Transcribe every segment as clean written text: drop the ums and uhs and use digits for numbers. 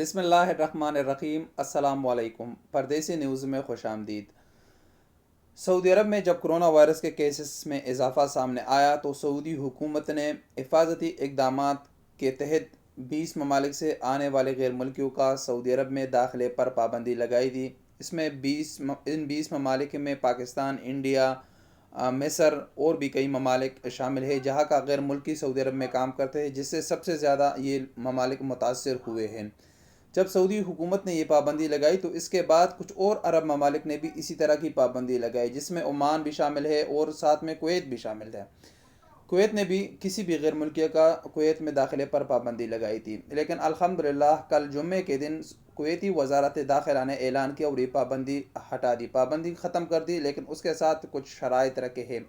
بسم اللہ الرحمن الرحیم۔ السلام علیکم۔ پردیسی نیوز میں خوش آمدید۔ سعودی عرب میں جب کرونا وائرس کے کیسز میں اضافہ سامنے آیا تو سعودی حکومت نے حفاظتی اقدامات کے تحت 20 ممالک سے آنے والے غیر ملکیوں کا سعودی عرب میں داخلے پر پابندی لگائی تھی۔ اس میں ان 20 ممالک میں پاکستان، انڈیا، مصر اور بھی کئی ممالک شامل ہیں جہاں کا غیر ملکی سعودی عرب میں کام کرتے ہیں، جس سے سب سے زیادہ یہ ممالک متاثر ہوئے ہیں۔ جب سعودی حکومت نے یہ پابندی لگائی تو اس کے بعد کچھ اور عرب ممالک نے بھی اسی طرح کی پابندی لگائی، جس میں عمان بھی شامل ہے اور ساتھ میں کویت بھی شامل ہے۔ کویت نے بھی کسی بھی غیر ملکی کا کویت میں داخلے پر پابندی لگائی تھی، لیکن الحمدللہ کل جمعے کے دن کویتی وزارت داخلہ نے اعلان کیا اور یہ پابندی ہٹا دی، پابندی ختم کر دی، لیکن اس کے ساتھ کچھ شرائط رکھے ہیں۔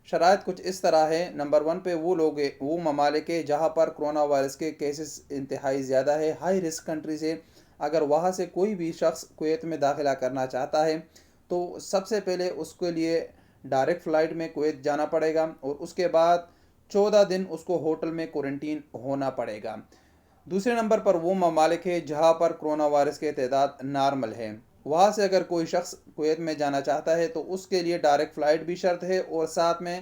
شرائط کچھ اس طرح ہے۔ نمبر 1 پہ وہ ممالک ہے جہاں پر کرونا وائرس کے کیسز انتہائی زیادہ ہے، ہائی رسک کنٹریز ہے۔ اگر وہاں سے کوئی بھی شخص کویت میں داخلہ کرنا چاہتا ہے تو سب سے پہلے اس کے لیے ڈائریکٹ فلائٹ میں کویت جانا پڑے گا اور اس کے بعد 14 دن اس کو ہوٹل میں کوارنٹین ہونا پڑے گا۔ دوسرے نمبر پر وہ ممالک ہے جہاں پر کرونا وائرس کے تعداد نارمل ہے، وہاں سے اگر کوئی شخص کویت میں جانا چاہتا ہے تو اس کے لیے ڈائریکٹ فلائٹ بھی شرط ہے اور ساتھ میں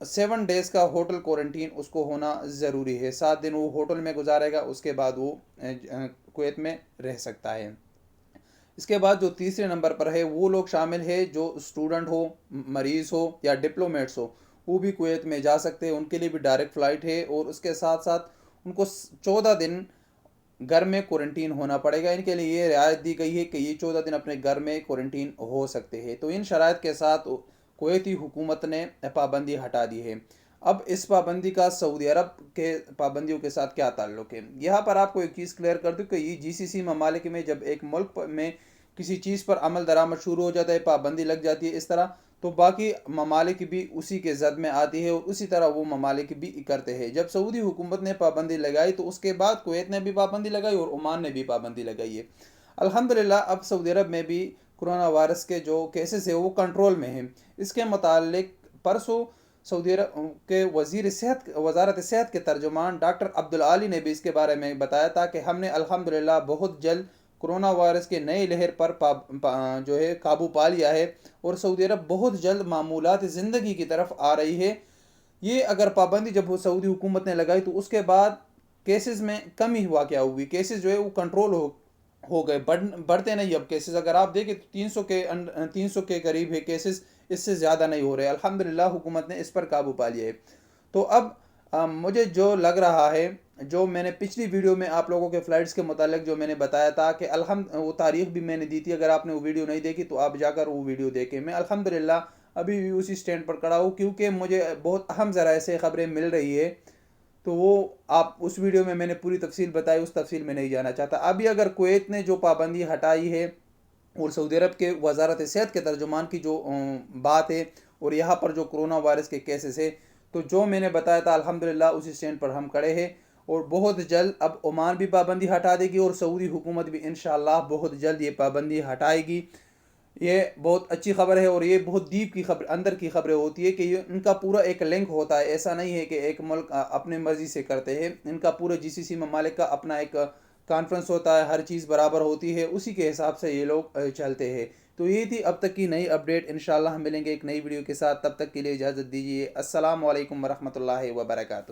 7 ڈیز کا ہوٹل کوارنٹین اس کو ہونا ضروری ہے۔ 7 دن وہ ہوٹل میں گزارے گا، اس کے بعد وہ کویت میں رہ سکتا ہے۔ اس کے بعد جو تیسرے نمبر پر ہے وہ لوگ شامل ہے جو اسٹوڈنٹ ہو، مریض ہو یا ڈپلومیٹس ہو، وہ بھی کویت میں جا سکتے ہیں، ان کے لیے بھی ڈائریکٹ فلائٹ ہے اور اس کے ساتھ ساتھ ان کو 14 دن گھر میں کوارنٹین ہونا پڑے گا۔ ان کے لیے یہ رعایت دی گئی ہے کہ یہ 14 دن اپنے گھر میں کوارنٹین ہو سکتے ہیں۔ تو ان شرائط کے ساتھ کویتی حکومت نے پابندی ہٹا دی ہے۔ اب اس پابندی کا سعودی عرب کے پابندیوں کے ساتھ کیا تعلق ہے؟ یہاں پر آپ کو ایک چیز کلیئر کر دوں کہ یہ GCC ممالک میں جب ایک ملک میں کسی چیز پر عمل درآمد شروع ہو جاتا ہے، پابندی لگ جاتی ہے اس طرح، تو باقی ممالک بھی اسی کے زد میں آتی ہے اور اسی طرح وہ ممالک بھی کرتے ہیں۔ جب سعودی حکومت نے پابندی لگائی تو اس کے بعد کویت نے بھی پابندی لگائی اور عمان نے بھی پابندی لگائی ہے۔ الحمدللہ اب سعودی عرب میں بھی کرونا وائرس کے جو کیسز ہیں وہ کنٹرول میں ہیں۔ اس کے متعلق پرسوں سعودی عرب کے وزارت صحت کے ترجمان ڈاکٹر عبدالعالی نے بھی اس کے بارے میں بتایا تھا کہ ہم نے الحمدللہ بہت جلد کرونا وائرس کے نئے لہر پر جو ہے قابو پا لیا ہے اور سعودی عرب بہت جلد معمولات زندگی کی طرف آ رہی ہے۔ یہ اگر پابندی جب سعودی حکومت نے لگائی تو اس کے بعد کیسز میں کمی واقع ہوئی، کیسز جو ہے وہ کنٹرول ہو گئے، بڑھتے نہیں اب کیسز۔ اگر آپ دیکھیں تو 300 کے قریب ہے کیسز، اس سے زیادہ نہیں ہو رہے۔ الحمدللہ حکومت نے اس پر قابو پا لیا ہے۔ تو اب مجھے جو لگ رہا ہے، جو میں نے پچھلی ویڈیو میں آپ لوگوں کے فلائٹس کے متعلق جو میں نے بتایا تھا کہ وہ تاریخ بھی میں نے دی تھی، اگر آپ نے وہ ویڈیو نہیں دیکھی تو آپ جا کر وہ ویڈیو دیکھیں۔ میں الحمدللہ ابھی بھی اسی سٹینڈ پر کھڑا ہوں کیونکہ مجھے بہت اہم ذرائع سے خبریں مل رہی ہے، تو وہ آپ اس ویڈیو میں نے پوری تفصیل بتائی، اس تفصیل میں نہیں جانا چاہتا۔ ابھی اگر کویت نے جو پابندی ہٹائی ہے اور سعودی عرب کے وزارت صحت کے ترجمان کی جو بات ہے اور یہاں پر جو کرونا وائرس کے کیسز ہے، تو جو میں نے بتایا تھا الحمدللہ اسی سٹینڈ پر ہم کھڑے ہیں اور بہت جلد اب عمان بھی پابندی ہٹا دے گی اور سعودی حکومت بھی انشاءاللہ بہت جلد یہ پابندی ہٹائے گی۔ یہ بہت اچھی خبر ہے اور یہ بہت ڈیپ کی خبر، اندر کی خبریں ہوتی ہے کہ یہ ان کا پورا ایک لنک ہوتا ہے، ایسا نہیں ہے کہ ایک ملک اپنے مرضی سے کرتے ہیں، ان کا پورا GCC ممالک کا اپنا ایک کانفرنس ہوتا ہے، ہر چیز برابر ہوتی ہے، اسی کے حساب سے یہ لوگ چلتے ہیں۔ تو یہ تھی اب تک کی نئی اپڈیٹ۔ انشاءاللہ ہم ملیں گے ایک نئی ویڈیو کے ساتھ، تب تک کے لیے اجازت دیجیے۔ السلام علیکم ورحمۃ اللہ وبرکاتہ۔